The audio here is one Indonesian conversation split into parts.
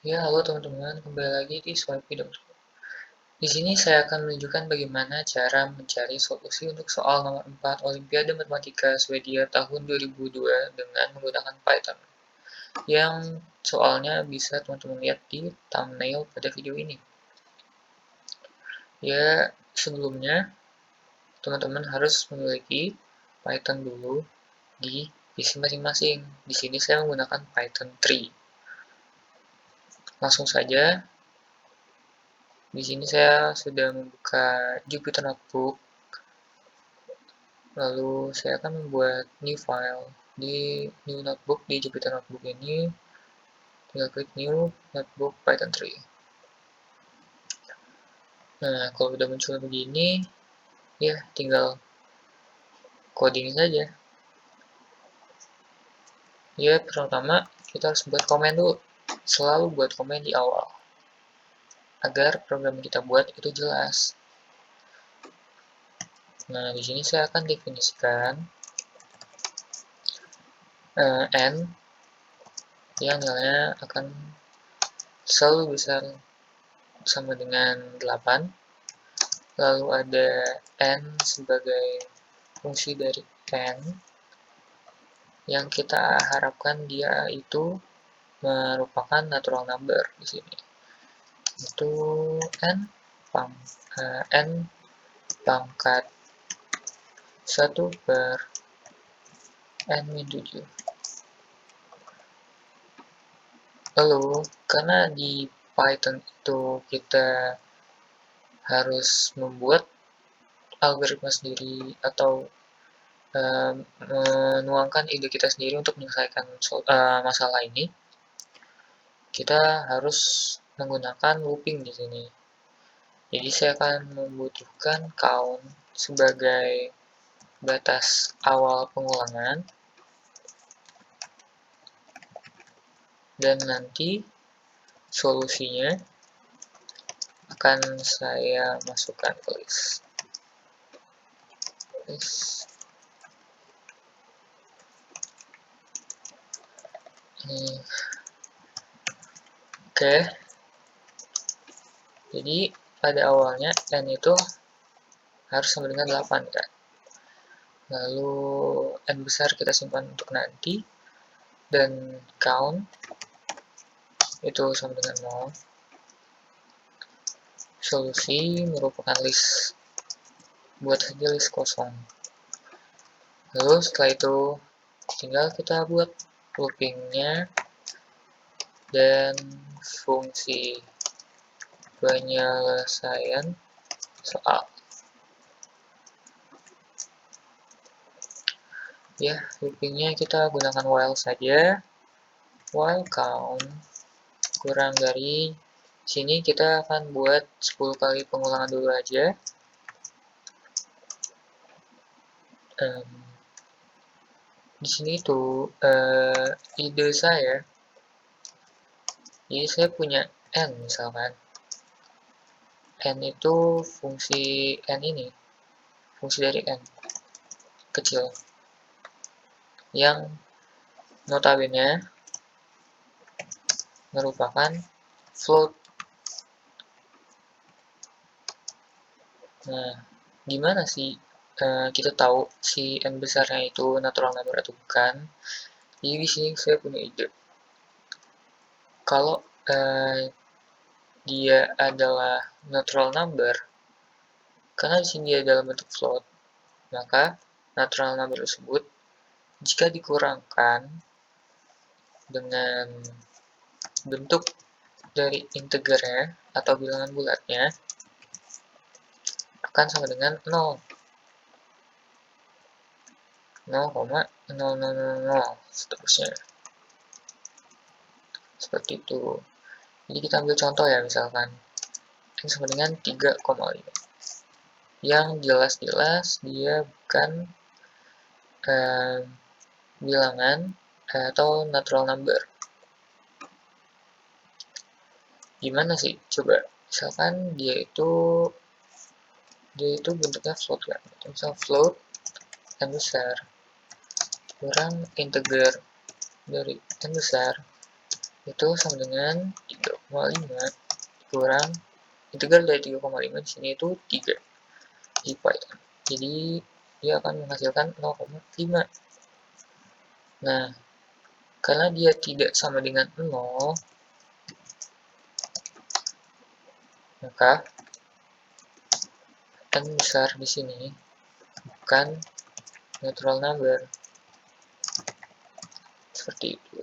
Ya, halo teman-teman, kembali lagi di Swipe.com. Di sini saya akan menunjukkan bagaimana cara mencari solusi untuk soal nomor 4 Olimpiade Matematika Swedia tahun 2002 dengan menggunakan Python. Yang soalnya bisa teman-teman lihat di thumbnail pada video ini. Ya, sebelumnya teman-teman harus memiliki Python dulu di PC masing-masing. Di sini saya menggunakan Python 3. Langsung saja. Di sini saya sudah membuka Jupyter Notebook, lalu saya akan membuat new file di new notebook. Di Jupyter Notebook ini tinggal klik new notebook Python 3. Nah, kalau sudah muncul begini, ya tinggal coding saja. Ya, pertama kita harus buat komen dulu. Selalu buat komen di awal agar program yang kita buat itu jelas. Nah, di sini saya akan definisikan n yang nilainya akan selalu besar sama dengan 8. Lalu ada n sebagai fungsi dari n yang kita harapkan dia itu merupakan natural number di sini. Itu n pangkat 1 per n min 7. Lalu karena di Python itu kita harus membuat algoritma sendiri atau menuangkan ide kita sendiri untuk menyelesaikan masalah ini, kita harus menggunakan looping di sini. Jadi saya akan membutuhkan count sebagai batas awal pengulangan, dan nanti solusinya akan saya masukkan ke list. Oke, jadi pada awalnya n itu harus sama dengan 8 kan. Lalu n besar kita simpan untuk nanti, dan count itu sama dengan 0. Solusi merupakan list, buat saja list kosong. Lalu setelah itu tinggal kita buat loopingnya dan fungsi penyelesaian soal. Ya, loopingnya kita gunakan while saja. While count kurang dari sini, kita akan buat 10 kali pengulangan dulu aja. Di sini tuh ide saya, jadi saya punya n misalkan. N itu fungsi n ini, fungsi dari n kecil, yang notabene merupakan float. Nah, gimana sih kita tahu si n besarnya itu natural number atau bukan? Jadi di sini saya punya ide. Kalau dia adalah natural number, karena di sini dia dalam bentuk float, maka natural number tersebut jika dikurangkan dengan bentuk dari integernya atau bilangan bulatnya akan sama dengan 0. 0,0000 seterusnya. Seperti itu. Jadi kita ambil contoh ya, misalkan ini sama dengan 3,5. Yang jelas-jelas dia bukan bilangan atau natural number. Gimana sih? Coba, misalkan dia itu bentuknya float kan. Misal float n besar kurang integer dari n besar, itu sama dengan 3,5 kurang integral dari 3,5 di sini itu 3 di Python. Jadi dia akan menghasilkan 0,5. Nah, karena dia tidak sama dengan 0, maka n besar di sini bukan natural number. Seperti itu.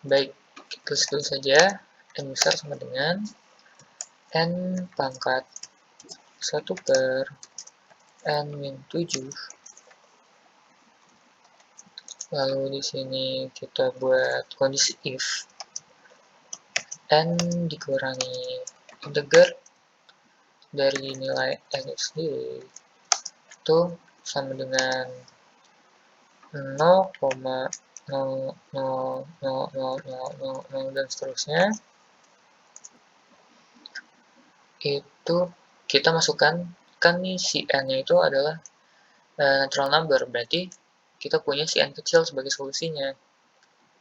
Baik, kita tulis saja n besar sama dengan n pangkat 1 per n min 7. Lalu di sini kita buat kondisi if n dikurangi integer dari nilai n sendiri itu sama dengan 0,0000000 dan seterusnya. Itu kita masukkan, kan nih si n-nya itu adalah natural number, berarti kita punya si n kecil sebagai solusinya,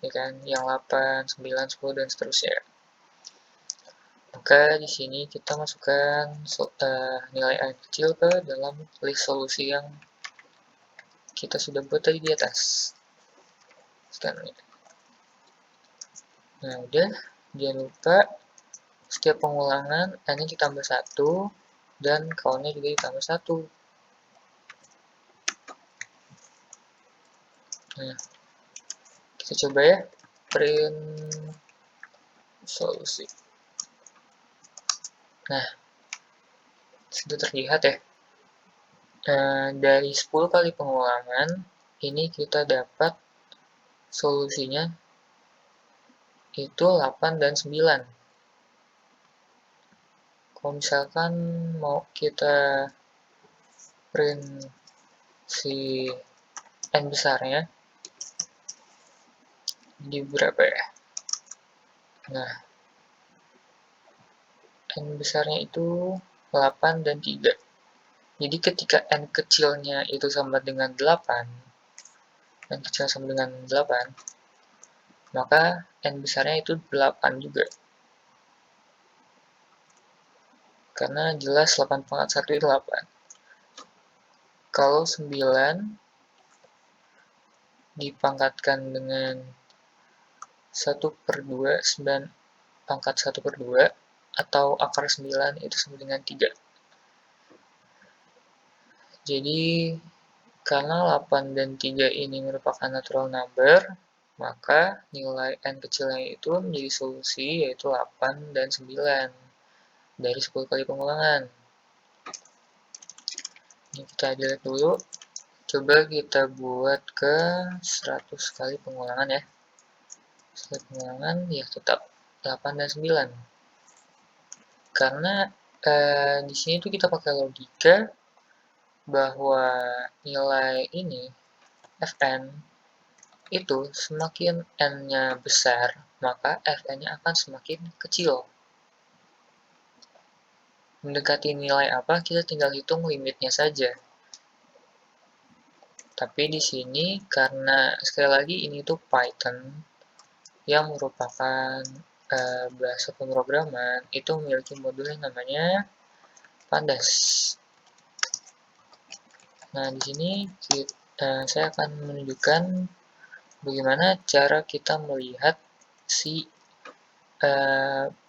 ya kan, yang 8, 9, 10 dan seterusnya. Maka di sini kita masukkan nilai n kecil ke dalam list solusi yang kita sudah buat tadi di atas. Sekarang ini. Nah, udah, jangan lupa setiap pengulangan n-nya ditambah 1 dan count-nya juga ditambah 1. Nah, kita coba ya, print solusi. Nah, sudah terlihat ya. Dari 10 kali pengulangan, ini kita dapat solusinya itu 8 dan 9. Kalau misalkan mau kita print si n besarnya, di berapa ya? Nah, n besarnya itu 8 dan 3. Jadi ketika n kecilnya itu sama dengan 8, n kecil sama dengan 8, maka n besarnya itu 8 juga. Karena jelas 8 pangkat 1 itu 8. Kalau 9 dipangkatkan dengan 1/2, 9 pangkat 1/2, atau akar 9 itu sama dengan 3. Jadi, karena 8 dan 3 ini merupakan natural number, maka nilai n kecilnya itu menjadi solusi, yaitu 8 dan 9 dari 10 kali pengulangan. Ini kita delete dulu. Coba kita buat ke 100 kali pengulangan ya. 100 pengulangan ya tetap 8 dan 9. Karena di sini tuh kita pakai logika bahwa nilai ini Fn itu semakin n-nya besar, maka Fn-nya akan semakin kecil. Mendekati nilai apa, kita tinggal hitung limitnya saja. Tapi di sini karena sekali lagi ini tuh Python yang merupakan bahasa pemrograman, itu memiliki modul yang namanya Pandas. Nah, di sini saya akan menunjukkan bagaimana cara kita melihat si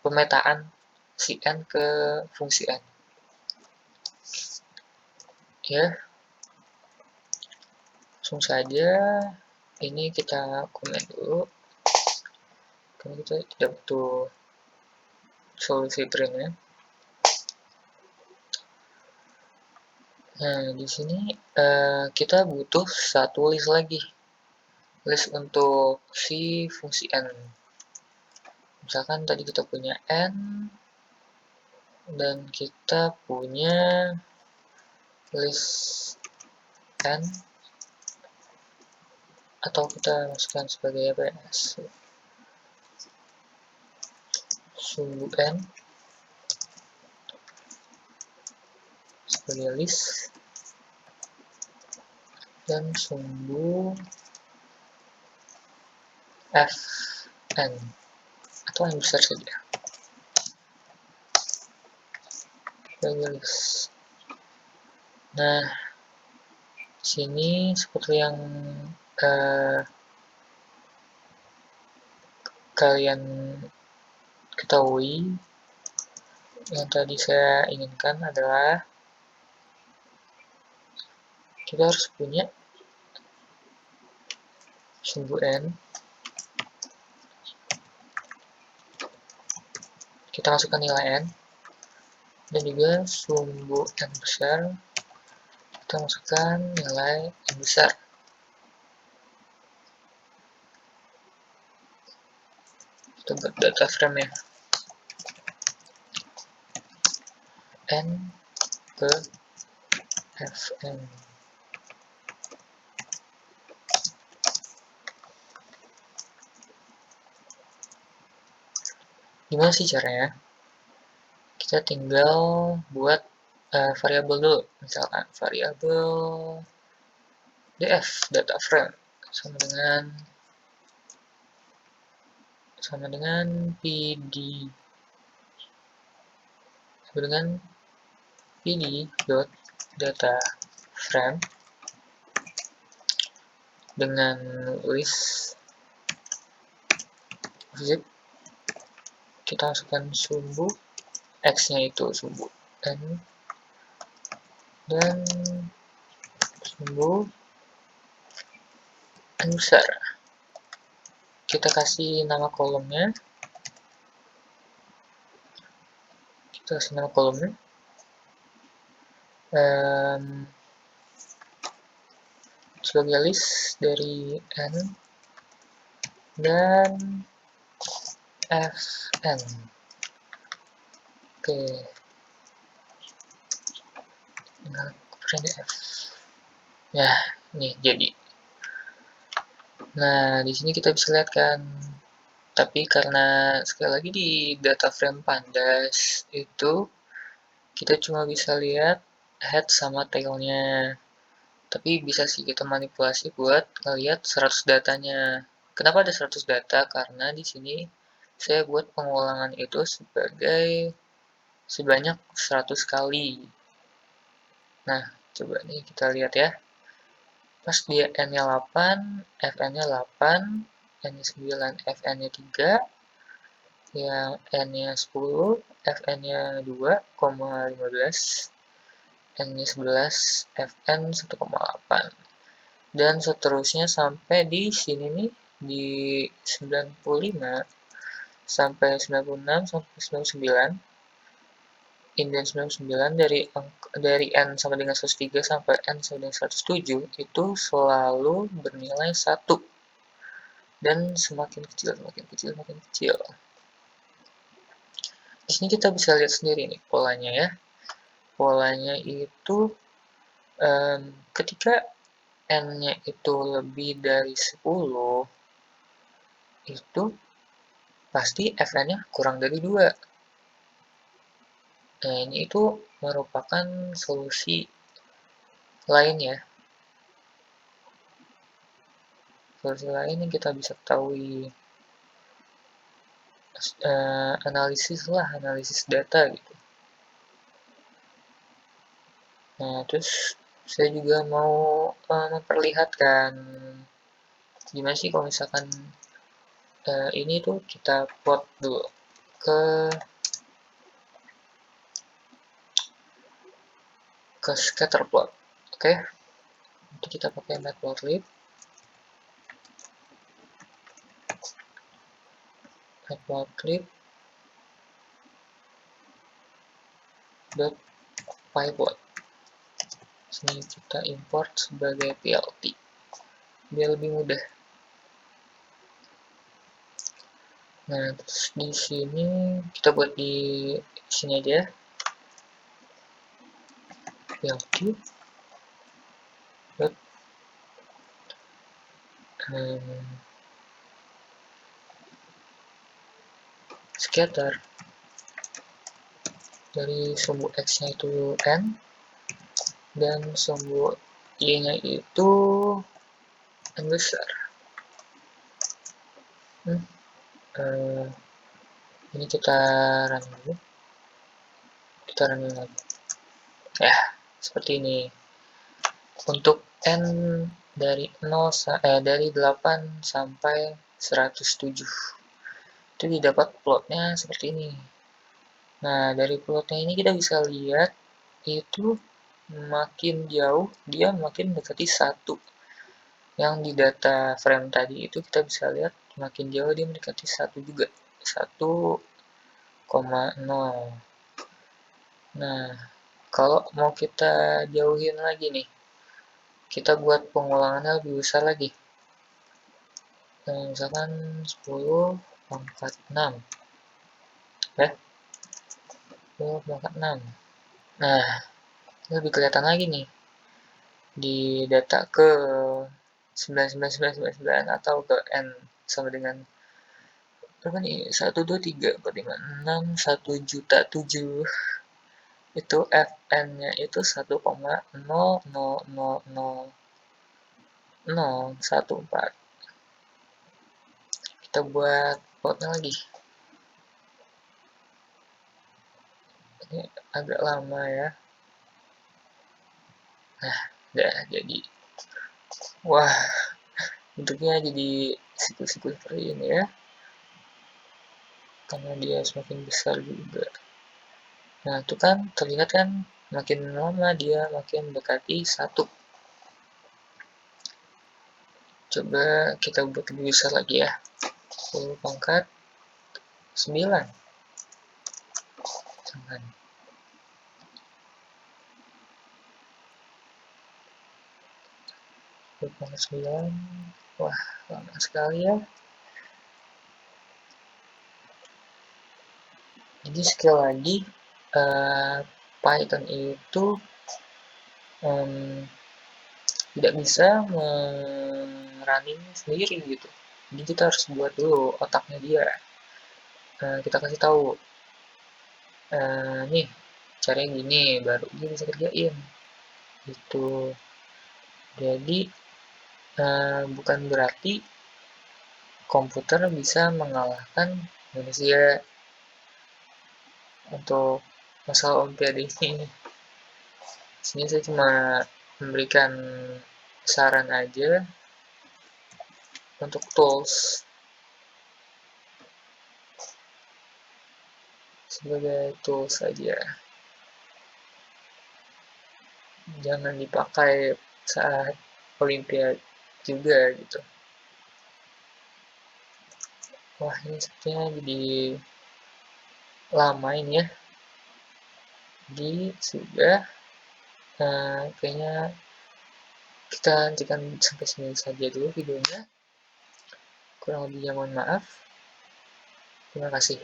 pemetaan si n ke fungsi n. Ya, langsung saja ini kita komen dulu, karena kita tidak butuh solusi printnya. Nah, di sini kita butuh satu list lagi, list untuk si fungsi n. Misalkan tadi kita punya n, dan kita punya list n, atau kita masukkan sebagai apa ya, sumbu n sebagai list, dan sumbu f n atau n besar saja. Nah, sini seperti yang kalian ketahui, yang tadi saya inginkan adalah kita harus punya sumbu n. Kita masukkan nilai n, dan juga sumbu n besar kita masukkan nilai n besar. Kita buat data frame ya, n ke fn. Gimana sih caranya? Kita tinggal buat variabel dulu, misalkan variabel df data frame sama dengan pd dot data frame dengan list zip. Kita masukkan sumbu x-nya itu sumbu n dan sumbu n besar. Kita kasih nama kolomnya. Sebagai list dari n dan fn. Oke. Tinggal printf. Ya, nih jadi. Nah, di sini kita bisa lihat kan. Tapi karena sekali lagi di data frame pandas itu kita cuma bisa lihat head sama tailnya. Tapi bisa sih kita manipulasi buat ngelihat 100 datanya. Kenapa ada 100 data? Karena di sini saya buat pengulangan itu sebanyak 100 kali. Nah, coba nih kita lihat ya. Pas dia n-nya 8, fn-nya 8, n-nya 9, fn-nya 3, yang n-nya 10, fn-nya 2,15, n-nya 11, fn 1,8. Dan seterusnya sampai di sini nih, di 95 sampai 96 sampai 99. Indian 99 dari n sama dengan 103 sampai n sama dengan 107 itu selalu bernilai 1 dan semakin kecil. Di sini kita bisa lihat sendiri nih polanya ya. Polanya itu ketika n-nya itu lebih dari 10 itu pasti fn-nya kurang dari 2. Nah, ini itu merupakan solusi lain ya. Solusi lain yang kita bisa ketahui, analisis data gitu. Nah, terus saya juga mau memperlihatkan gimana sih kalau misalkan ini tuh kita plot dulu ke scatter plot. Oke. Nanti kita pakai matplotlib. Pyplot. Sini kita import sebagai plt biar lebih mudah. Nah, terus di sini kita buat di sini aja plt dot scatter dari sumbu x-nya itu n dan sumbu y-nya itu n besar. Ini kita run dulu, kita run lagi ya, seperti ini. Untuk n dari 8 sampai 107 itu didapat plotnya seperti ini. Nah, dari plotnya ini kita bisa lihat itu makin jauh dia makin mendekati 1. Yang di data frame tadi itu kita bisa lihat makin jauh dia mendekati 1 juga, 1,0. Nah, kalau mau kita jauhin lagi nih, kita buat pengulangannya lebih besar lagi. Misalkan 10 pangkat 6 ya, 10 pangkat 6. Nah, ini lebih kelihatan lagi nih di data ke 99999 atau ke n sama dengan berapa nih, 1 2 3 4 5 6 1 juta 7. Itu fn-nya itu 1,0000014. Kita buat plotnya lagi, ini agak lama ya. Nah, udah jadi. Wah, bentuknya jadi siku-siku seperti ini ya, karena dia semakin besar juga. Nah, itu kan terlihat kan makin lama dia makin mendekati 1. Coba kita buat lebih besar lagi ya, 10 pangkat 9. Jangan. 10 pangkat 9. Wah, lama sekali ya. Jadi sekali lagi, Python itu tidak bisa running sendiri gitu. Jadi kita harus buat dulu otaknya dia. Kita kasih tahu, nih caranya gini, baru dia bisa kerjain gitu. Jadi bukan berarti komputer bisa mengalahkan manusia untuk masalah Olimpiade ini. Sini saya cuma memberikan saran aja untuk tools sebagai tools saja, jangan dipakai saat Olimpiade juga gitu. Wah, ini sepertinya jadi lama ini ya, jadi sudah kayaknya kita hentikan sampai sini saja dulu videonya. Kurang lebihnya mohon maaf. Terima kasih.